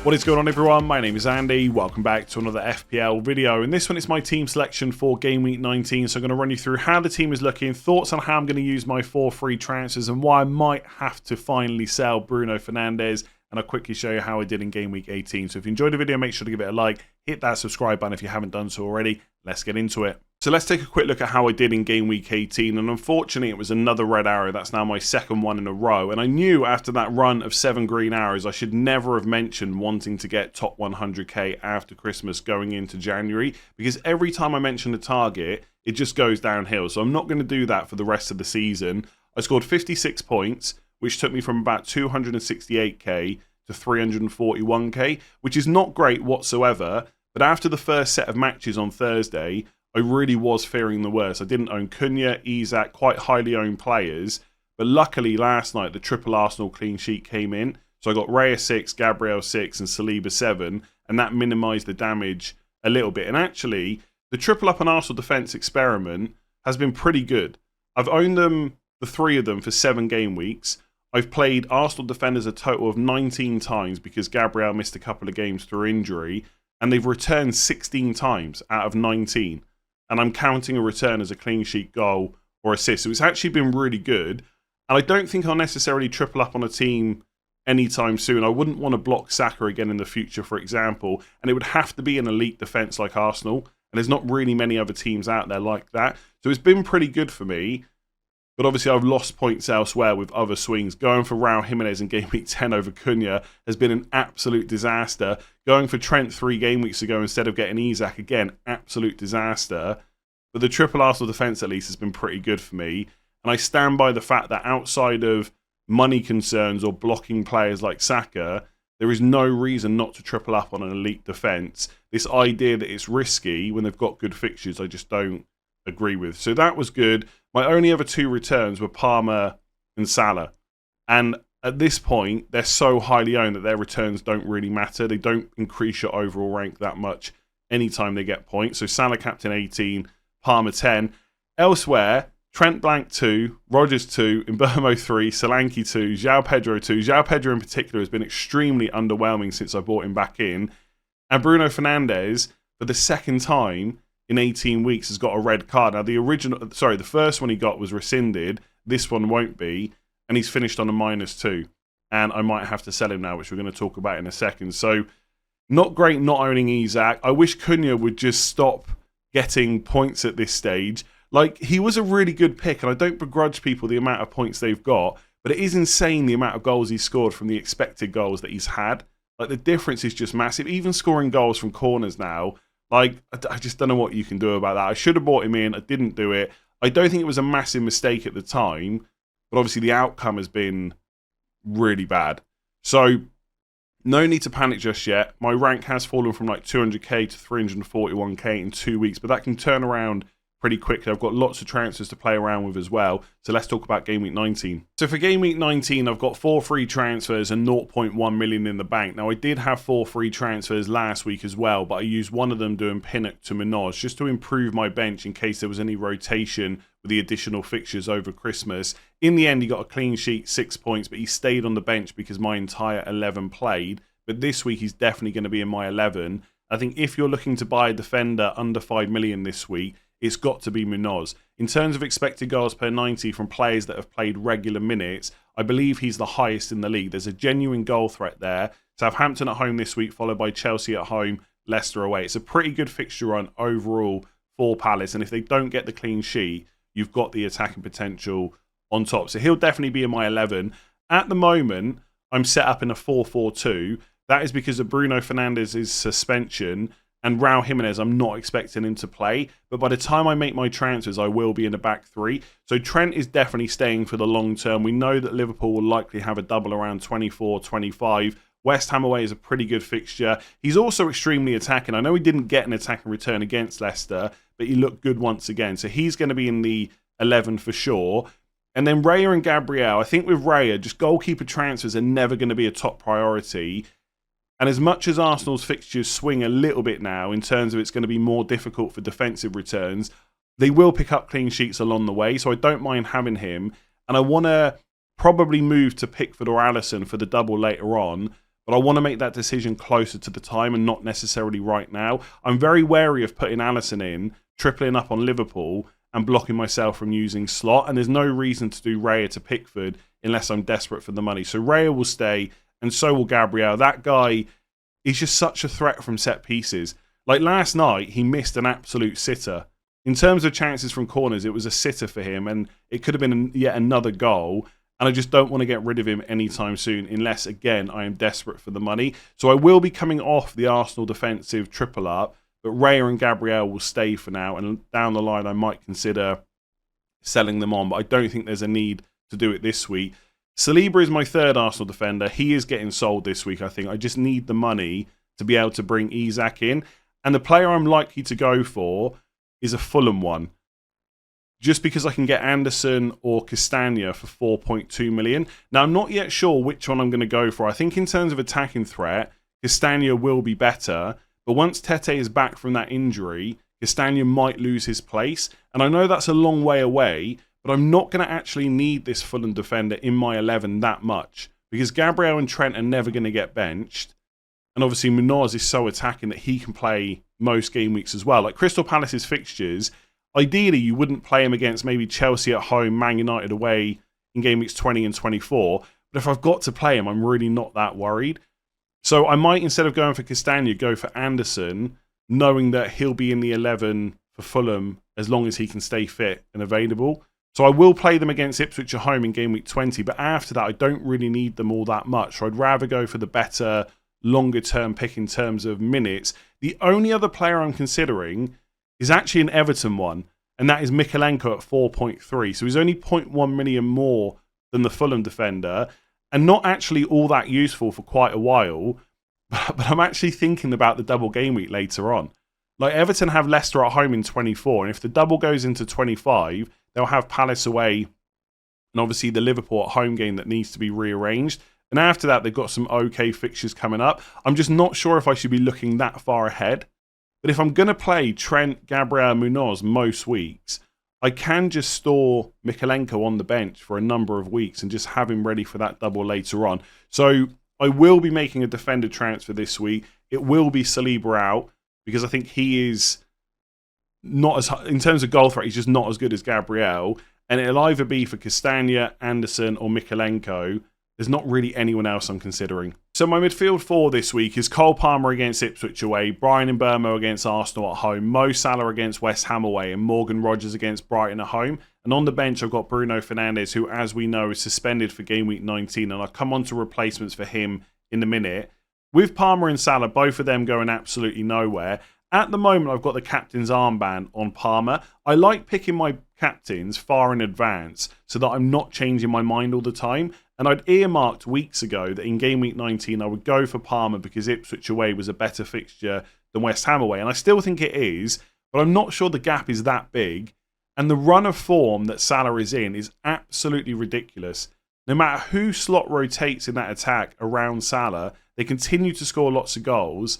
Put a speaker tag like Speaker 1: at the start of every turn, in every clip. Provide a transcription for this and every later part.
Speaker 1: What is going on, everyone? My name is Andy. Welcome back to another FPL video. In this one, it's my team selection for Game Week 19. So I'm going to run you through how the team is looking, thoughts on how I'm going to use my 4 free transfers, and why I might have to finally sell Bruno Fernandes. And I'll quickly show you how I did in Game Week 18. So if you enjoyed the video, make sure to give it a like, hit that subscribe button if you haven't done so already. Let's get into it. So let's take a quick look at how I did in Game Week 18, and unfortunately it was another red arrow. That's now my second one in a row, and I knew after that run of 7 green arrows I should never have mentioned wanting to get top 100k after Christmas going into January, because every time I mention a target it just goes downhill. So I'm not going to do that for the rest of the season. I scored 56 points, which took me from about 268k to 341k, which is not great whatsoever, but after the first set of matches on Thursday I really was fearing the worst. I didn't own Cunha, Isak, quite highly owned players. But luckily last night the triple Arsenal clean sheet came in. So I got Raya 6, Gabriel 6 and Saliba 7. And that minimised the damage a little bit. And actually, the triple up and Arsenal defence experiment has been pretty good. I've owned them, the 3 of them, for 7 game weeks. I've played Arsenal defenders a total of 19 times because Gabriel missed a couple of games through injury. And they've returned 16 times out of 19. And I'm counting a return as a clean sheet goal or assist. So it's actually been really good. And I don't think I'll necessarily triple up on a team anytime soon. I wouldn't want to block Saka again in the future, for example. And it would have to be an elite defence like Arsenal. And there's not really many other teams out there like that. So it's been pretty good for me. But obviously I've lost points elsewhere with other swings. Going for Raul Jimenez in Game Week 10 over Cunha has been an absolute disaster. Going for Trent 3 game weeks ago instead of getting Isak, again, absolute disaster. But the triple Arsenal defence at least has been pretty good for me. And I stand by the fact that outside of money concerns or blocking players like Saka, there is no reason not to triple up on an elite defence. This idea that it's risky when they've got good fixtures, I just don't agree with. So that was good. My only other 2 returns were Palmer and Salah. And at this point, they're so highly owned that their returns don't really matter. They don't increase your overall rank that much anytime they get points. So Salah captain 18, Palmer 10. Elsewhere, Trent Blank 2, Rodgers 2, Mbeumo 3, Solanke 2, João Pedro 2. João Pedro in particular has been extremely underwhelming since I brought him back in. And Bruno Fernandes, for the second time in 18 weeks, has got a red card. Now, the first one he got was rescinded. This one won't be. And he's finished on a -2. And I might have to sell him now, which we're going to talk about in a second. So, not great not owning Isak. I wish Cunha would just stop getting points at this stage. Like, he was a really good pick, and I don't begrudge people the amount of points they've got, but it is insane the amount of goals he's scored from the expected goals that he's had. Like, the difference is just massive. Even scoring goals from corners now, like, I just don't know what you can do about that. I should have bought him in. I didn't do it. I don't think it was a massive mistake at the time, but obviously the outcome has been really bad. So, no need to panic just yet. My rank has fallen from like 200k to 341k in 2 weeks, but that can turn around pretty quickly. I've got lots of transfers to play around with as well. So let's talk about Game Week 19. So for Game Week 19, I've got 4 free transfers and 0.1 million in the bank. Now, I did have 4 free transfers last week as well, but I used one of them doing Pigott to Minaj just to improve my bench in case there was any rotation with the additional fixtures over Christmas. In the end, he got a clean sheet, 6 points, but he stayed on the bench because my entire 11 played. But this week, he's definitely going to be in my 11. I think if you're looking to buy a defender under 5 million this week, it's got to be Munoz. In terms of expected goals per 90 from players that have played regular minutes, I believe he's the highest in the league. There's a genuine goal threat there. Southampton at home this week, followed by Chelsea at home, Leicester away. It's a pretty good fixture run overall for Palace. And if they don't get the clean sheet, you've got the attacking potential on top. So he'll definitely be in my 11. At the moment, I'm set up in a 4-4-2. That is because of Bruno Fernandes' suspension. And Raul Jimenez, I'm not expecting him to play. But by the time I make my transfers, I will be in the back 3. So Trent is definitely staying for the long term. We know that Liverpool will likely have a double around 24-25. West Ham away is a pretty good fixture. He's also extremely attacking. I know he didn't get an attacking return against Leicester, but he looked good once again. So he's going to be in the 11 for sure. And then Raya and Gabriel. I think with Raya, just goalkeeper transfers are never going to be a top priority. And as much as Arsenal's fixtures swing a little bit now in terms of it's going to be more difficult for defensive returns, they will pick up clean sheets along the way. So I don't mind having him. And I want to probably move to Pickford or Alisson for the double later on. but I want to make that decision closer to the time and not necessarily right now. I'm very wary of putting Alisson in, tripling up on Liverpool, and blocking myself from using slot. And there's no reason to do Raya to Pickford unless I'm desperate for the money. So Raya will stay, and so will Gabriel. That guy is just such a threat from set pieces. Like last night, he missed an absolute sitter. In terms of chances from corners, it was a sitter for him, and it could have been yet another goal. And I just don't want to get rid of him anytime soon, unless, again, I am desperate for the money. So I will be coming off the Arsenal defensive triple up, but Raya and Gabriel will stay for now. And down the line, I might consider selling them on, but I don't think there's a need to do it this week. Saliba is my third Arsenal defender. He is getting sold this week, I think. I just need the money to be able to bring Isak in. And the player I'm likely to go for is a Fulham one. Just because I can get Anderson or Castagna for 4.2 million. Now, I'm not yet sure which one I'm going to go for. I think in terms of attacking threat, Castagna will be better. But once Tete is back from that injury, Castagna might lose his place. And I know that's a long way away, but I'm not going to actually need this Fulham defender in my 11 that much. Because Gabriel and Trent are never going to get benched. And obviously Munoz is so attacking that he can play most game weeks as well. Like Crystal Palace's fixtures, ideally you wouldn't play him against maybe Chelsea at home, Man United away in game weeks 20 and 24. But if I've got to play him, I'm really not that worried. So I might, instead of going for Castagna, go for Anderson, knowing that he'll be in the 11 for Fulham as long as he can stay fit and available. So I will play them against Ipswich at home in game week 20. But after that, I don't really need them all that much. So I'd rather go for the better longer term pick in terms of minutes. The only other player I'm considering is actually an Everton one, and that is Mykolenko at 4.3. So he's only 0.1 million more than the Fulham defender, and not actually all that useful for quite a while. But I'm actually thinking about the double game week later on. Like Everton have Leicester at home in 24, and if the double goes into 25, they'll have Palace away, and obviously the Liverpool at home game that needs to be rearranged. And after that, they've got some okay fixtures coming up. I'm just not sure if I should be looking that far ahead. But if I'm going to play Trent, Gabriel, Munoz most weeks, I can just store Mykolenko on the bench for a number of weeks and just have him ready for that double later on. So I will be making a defender transfer this week. It will be Saliba out because I think he is not as, in terms of goal threat, he's just not as good as Gabriel. And it'll either be for Castagna, Anderson or Mykolenko. There's not really anyone else I'm considering. So my midfield four this week is Cole Palmer against Ipswich away, Brian Mbeumo against Arsenal at home, Mo Salah against West Ham away, and Morgan Rogers against Brighton at home. And on the bench, I've got Bruno Fernandes, who, as we know, is suspended for game week 19, and I'll come on to replacements for him in a minute. With Palmer and Salah, both of them going absolutely nowhere. At the moment, I've got the captain's armband on Palmer. I like picking my captains far in advance so that I'm not changing my mind all the time. And I'd earmarked weeks ago that in game week 19 I would go for Palmer because Ipswich away was a better fixture than West Ham away. And I still think it is, but I'm not sure the gap is that big. And the run of form that Salah is in is absolutely ridiculous. No matter who slot rotates in that attack around Salah, they continue to score lots of goals.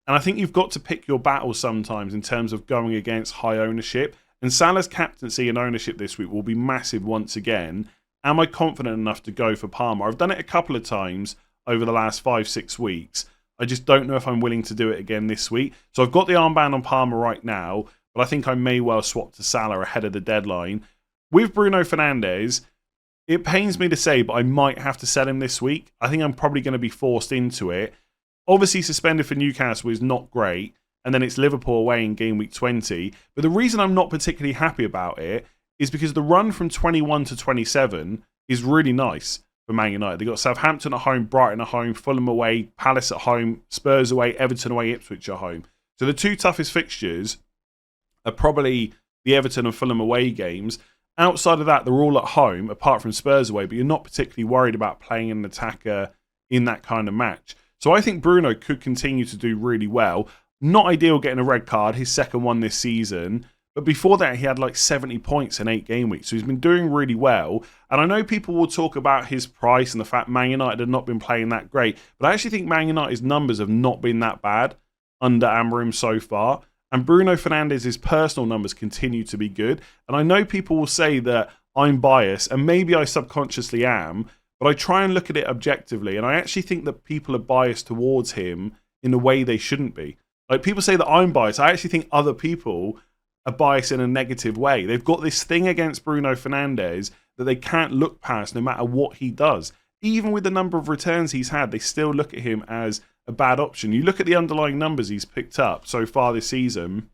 Speaker 1: And I think you've got to pick your battles sometimes in terms of going against high ownership. And Salah's captaincy and ownership this week will be massive once again. Am I confident enough to go for Palmer? I've done it a couple of times over the last 5-6 weeks. I just don't know if I'm willing to do it again this week. So I've got the armband on Palmer right now, but I think I may well swap to Salah ahead of the deadline. With Bruno Fernandes, it pains me to say, but I might have to sell him this week. I think I'm probably going to be forced into it. Obviously, suspended for Newcastle is not great, and then it's Liverpool away in game week 20. But the reason I'm not particularly happy about it is because the run from 21 to 27 is really nice for Man United. They've got Southampton at home, Brighton at home, Fulham away, Palace at home, Spurs away, Everton away, Ipswich at home. So the two toughest fixtures are probably the Everton and Fulham away games. Outside of that, they're all at home, apart from Spurs away, but you're not particularly worried about playing an attacker in that kind of match. So I think Bruno could continue to do really well. Not ideal getting a red card, his second one this season. But before that, he had like 70 points in 8 game weeks. So he's been doing really well. And I know people will talk about his price and the fact Man United have not been playing that great. But I actually think Man United's numbers have not been that bad under Amorim so far. And Bruno Fernandes' personal numbers continue to be good. And I know people will say that I'm biased, and maybe I subconsciously am. but I try and look at it objectively, and I actually think that people are biased towards him in a way they shouldn't be. Like, people say that I'm biased. I actually think other people are biased in a negative way. They've got this thing against Bruno Fernandes that they can't look past no matter what he does. Even with the number of returns he's had, they still look at him as a bad option. You look at the underlying numbers he's picked up so far this season.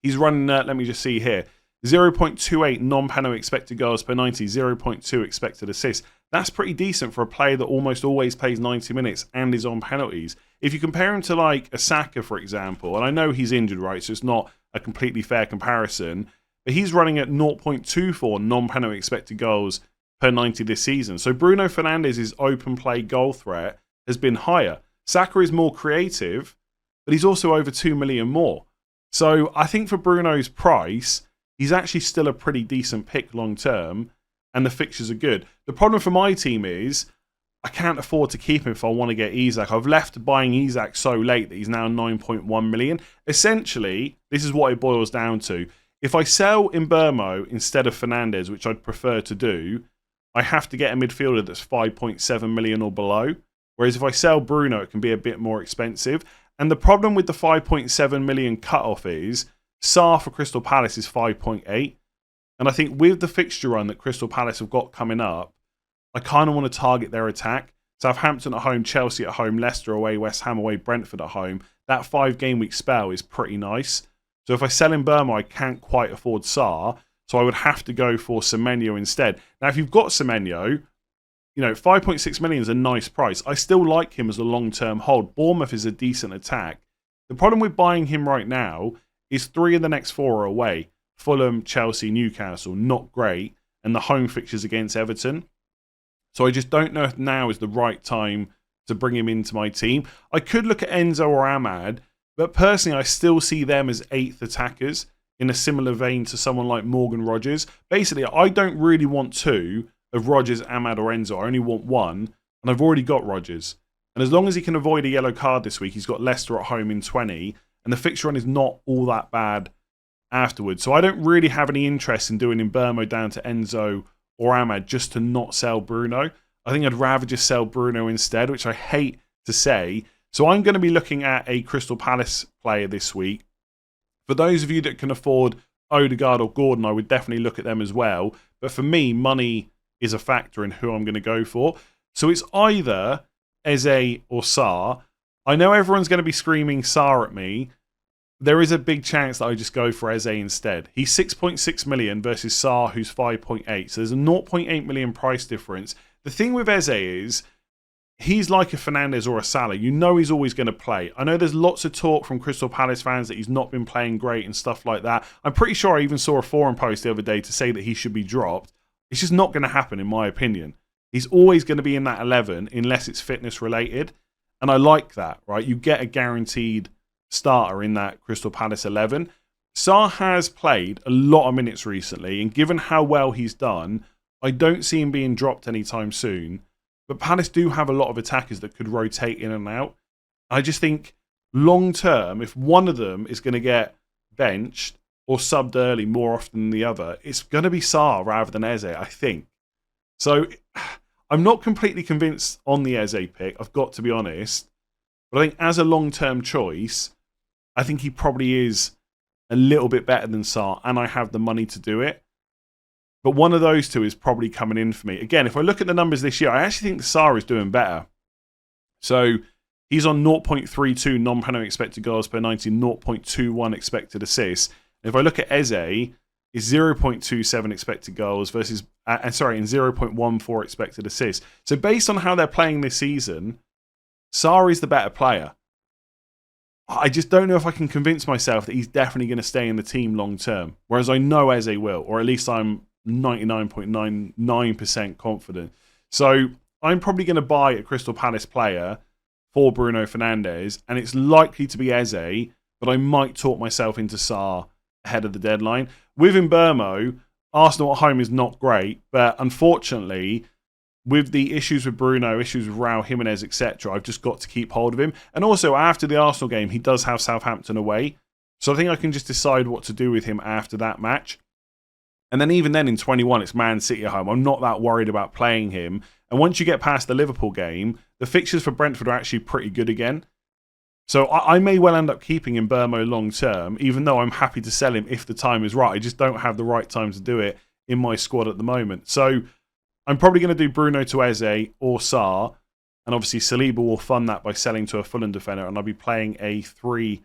Speaker 1: He's running, let me just see here, 0.28 non-penalty expected goals per 90, 0.2 expected assists. That's pretty decent for a player that almost always plays 90 minutes and is on penalties. If you compare him to like a Saka, for example, and I know he's injured, right, so it's not a completely fair comparison, but he's running at 0.24 non-penalty expected goals per 90 this season. So Bruno Fernandes' open play goal threat has been higher. Saka is more creative, but he's also over 2 million more. So I think for Bruno's price, he's actually still a pretty decent pick long term, and the fixtures are good. The problem for my team is I can't afford to keep him if I want to get Isak. I've left buying Isak so late that he's now 9.1 million. Essentially, this is what it boils down to. If I sell Mbeumo instead of Fernandes, which I'd prefer to do, I have to get a midfielder that's 5.7 million or below. Whereas if I sell Bruno, it can be a bit more expensive. And the problem with the 5.7 million cutoff is Sarr for Crystal Palace is 5.8. And I think with the fixture run that Crystal Palace have got coming up, I kind of want to target their attack. Southampton at home, Chelsea at home, Leicester away, West Ham away, Brentford at home. That 5-game week spell is pretty nice. So if I sell Mbeumo, I can't quite afford Sarr. So I would have to go for Semenyo instead. Now, if you've got Semenyo, 5.6 million is a nice price. I still like him as a long-term hold. Bournemouth is a decent attack. The problem with buying him right now is 3 of the next 4 are away. Fulham, Chelsea, Newcastle, not great. And the home fixtures against Everton. So I just don't know if now is the right time to bring him into my team. I could look at Enzo or Ahmad, but personally I still see them as 8th attackers in a similar vein to someone like Morgan Rogers. Basically, I don't really want 2 of Rogers, Ahmad or Enzo. I only want 1, and I've already got Rogers. And as long as he can avoid a yellow card this week, he's got Leicester at home in 20, and the fixture run is not all that bad afterwards. So I don't really have any interest in doing Mbeumo down to Enzo or Ahmad just to not sell Bruno. I think I'd rather just sell Bruno instead, which I hate to say. So I'm going to be looking at a Crystal Palace player this week. For those of you that can afford Odegaard or Gordon, I would definitely look at them as well. But for me, money is a factor in who I'm going to go for. So it's either Eze or Sarr. I know everyone's going to be screaming Sarr at me. There is a big chance that I just go for Eze instead. He's 6.6 million versus Sarr, who's 5.8. So there's a 0.8 million price difference. The thing with Eze is he's like a Fernandes or a Salah. You know he's always going to play. I know there's lots of talk from Crystal Palace fans that he's not been playing great and stuff like that. I'm pretty sure I even saw a forum post the other day to say that he should be dropped. It's just not going to happen, in my opinion. He's always going to be in that 11 unless it's fitness related. And I like that, right? You get a guaranteed starter in that Crystal Palace 11. Sarr has played a lot of minutes recently, and given how well he's done, I don't see him being dropped anytime soon. But Palace do have a lot of attackers that could rotate in and out. I just think long term, if one of them is going to get benched or subbed early more often than the other, it's going to be Sarr rather than Eze, I think. So I'm not completely convinced on the Eze pick, I've got to be honest. But I think as a long-term choice, I think he probably is a little bit better than Sarr, and I have the money to do it. But one of those two is probably coming in for me. Again, if I look at the numbers this year, I actually think Sarr is doing better. So he's on 0.32 non-penalty expected goals per 90, 0.21 expected assists. And if I look at Eze, is 0.27 expected goals versus, and 0.14 expected assists. So based on how they're playing this season, Sarr is the better player. I just don't know if I can convince myself that he's definitely going to stay in the team long term. Whereas I know Eze will, or at least I'm 99.99% confident. So I'm probably going to buy a Crystal Palace player for Bruno Fernandes, and it's likely to be Eze, but I might talk myself into Sarr ahead of the deadline. With Mbeumo, Arsenal at home is not great, but unfortunately, with the issues with Bruno, issues with Raul Jimenez, etc., I've just got to keep hold of him. And also, after the Arsenal game, he does have Southampton away. So I think I can just decide what to do with him after that match. And then even then in 21, it's Man City at home. I'm not that worried about playing him. And once you get past the Liverpool game, the fixtures for Brentford are actually pretty good again. So I may well end up keeping Mbeumo long term, even though I'm happy to sell him if the time is right. I just don't have the right time to do it in my squad at the moment. So I'm probably going to do Bruno to Eze or Sarr. And obviously Saliba will fund that by selling to a Fulham defender. And I'll be playing a 3-4-3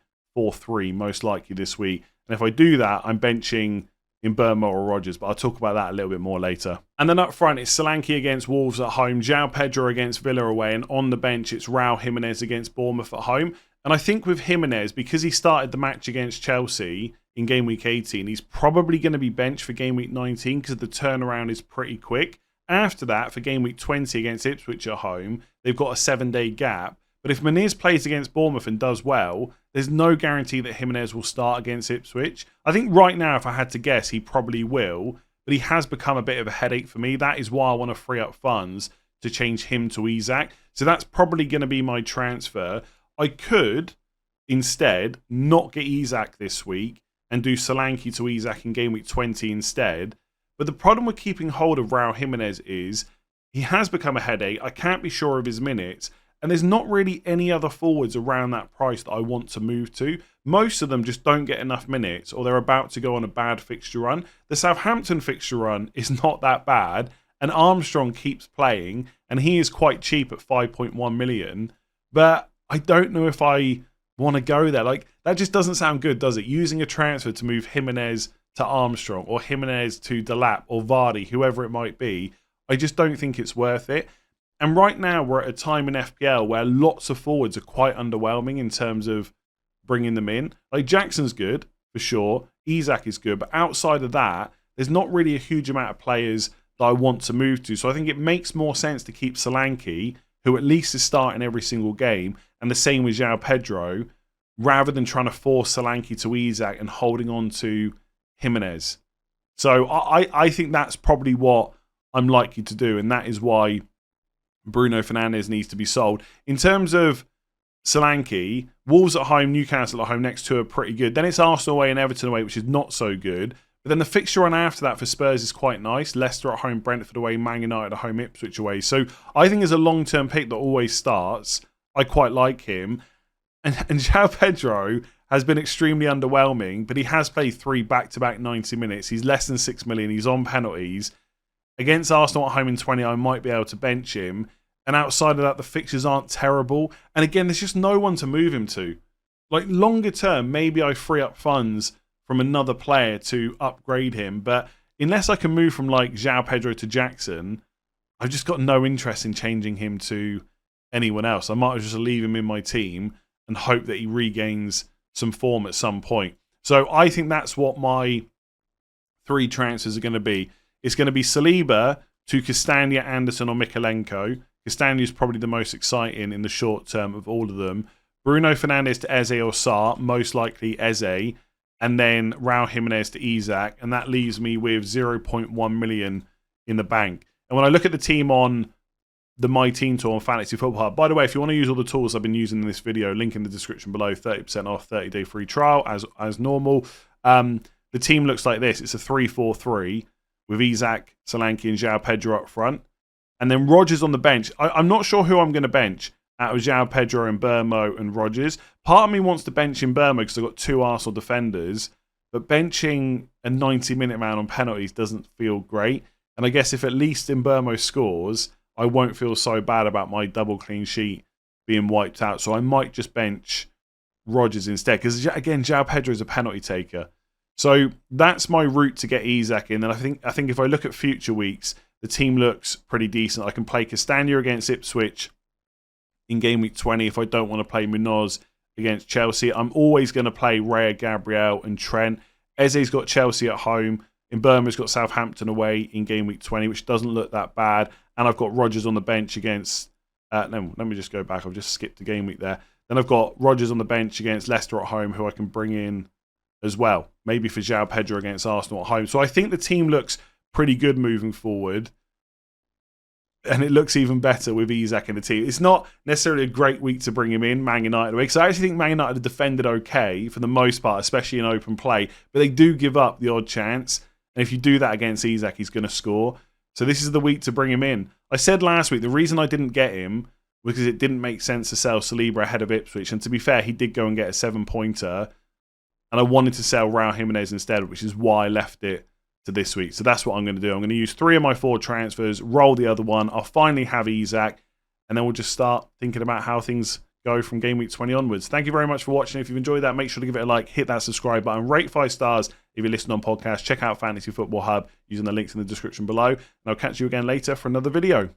Speaker 1: most likely this week. And if I do that, I'm benching Mbeumo or Rodgers, but I'll talk about that a little bit more later. And then up front, it's Solanke against Wolves at home, João Pedro against Villa away, and on the bench, it's Raul Jimenez against Bournemouth at home. And I think with Jimenez, because he started the match against Chelsea in game week 18, he's probably going to be benched for game week 19 because the turnaround is pretty quick. After that, for game week 20 against Ipswich at home, they've got a 7-day gap. But if Muniz plays against Bournemouth and does well, there's no guarantee that Jimenez will start against Ipswich. I think right now, if I had to guess, he probably will. But he has become a bit of a headache for me. That is why I want to free up funds to change him to Isak. So that's probably going to be my transfer. I could, instead, not get Isak this week and do Solanke to Isak in game week 20 instead. But the problem with keeping hold of Raul Jimenez is he has become a headache. I can't be sure of his minutes. And there's not really any other forwards around that price that I want to move to. Most of them just don't get enough minutes or they're about to go on a bad fixture run. The Southampton fixture run is not that bad. And Armstrong keeps playing and he is quite cheap at 5.1 million. But I don't know if I want to go there. Like, that just doesn't sound good, does it? Using a transfer to move Jimenez to Armstrong or Jimenez to Delap or Vardy, whoever it might be. I just don't think it's worth it. And right now, we're at a time in FPL where lots of forwards are quite underwhelming in terms of bringing them in. Like, Jackson's good, for sure. Isak is good. But outside of that, there's not really a huge amount of players that I want to move to. So I think it makes more sense to keep Solanke, who at least is starting every single game, and the same with João Pedro, rather than trying to force Solanke to Isak and holding on to Jimenez. So I think that's probably what I'm likely to do, and that is why Bruno Fernandes needs to be sold. In terms of Solanke, Wolves at home, Newcastle at home, next two are pretty good. Then it's Arsenal away and Everton away, which is not so good. But then the fixture run after that for Spurs is quite nice. Leicester at home, Brentford away, Man United at home, Ipswich away. So I think as a long-term pick that always starts, I quite like him. And João Pedro has been extremely underwhelming, but he has played 3 back-to-back 90 minutes. He's less than 6 million. He's on penalties. Against Arsenal at home in 20, I might be able to bench him. And outside of that, the fixtures aren't terrible. And again, there's just no one to move him to. Like, longer term, maybe I free up funds from another player to upgrade him. But unless I can move from, like, João Pedro to Jackson, I've just got no interest in changing him to anyone else. I might just leave him in my team and hope that he regains some form at some point. So I think that's what my 3 transfers are going to be. It's going to be Saliba to Castagna, Anderson, or Mikalenko. Castagna is probably the most exciting in the short term of all of them. Bruno Fernandes to Eze or Sarr, most likely Eze. And then Raul Jimenez to Isak. And that leaves me with 0.1 million in the bank. And when I look at the team on the My Team tool on Fantasy Football Hub, by the way, if you want to use all the tools I've been using in this video, link in the description below, 30% off, 30-day free trial as normal. The team looks like this. It's a 3-4-3 with Isak, Solanke and João Pedro up front. And then Rodgers on the bench. I'm not sure who I'm going to bench out of João Pedro and Mbeumo and Rodgers. Part of me wants to bench Mbeumo because I've got 2 Arsenal defenders. But benching a 90-minute man on penalties doesn't feel great. And I guess if at least Mbeumo scores, I won't feel so bad about my double clean sheet being wiped out. So I might just bench Rodgers instead. Because, again, João Pedro is a penalty taker. So that's my route to get Isak in. And I think if I look at future weeks, the team looks pretty decent. I can play Castagna against Ipswich in game week 20 if I don't want to play Munoz against Chelsea. I'm always going to play Raya, Gabriel and Trent. Eze's got Chelsea at home. Mbeumo's got Southampton away in game week 20, which doesn't look that bad. And I've got Rodgers on the bench against... no, let me just go back. I've just skipped the game week there. Then I've got Rodgers on the bench against Leicester at home, who I can bring in as well. Maybe for João Pedro against Arsenal at home. So I think the team looks pretty good moving forward. And it looks even better with Isak in the team. It's not necessarily a great week to bring him in, Man United away, because I actually think Man United have defended okay for the most part, especially in open play. But they do give up the odd chance. And if you do that against Isak, he's going to score. So this is the week to bring him in. I said last week, the reason I didn't get him was because it didn't make sense to sell Saliba ahead of Ipswich. And to be fair, he did go and get a 7-pointer. And I wanted to sell Raul Jimenez instead, which is why I left it to this week. So that's what I'm going to do. I'm going to use 3 of my 4 transfers, roll the other one. I'll finally have Isak. And then we'll just start thinking about how things go from game week 20 onwards. Thank you very much for watching. If you've enjoyed that, make sure to give it a like, hit that subscribe button, rate 5 stars if you're listening on podcast. Check out Fantasy Football Hub using the links in the description below. And I'll catch you again later for another video.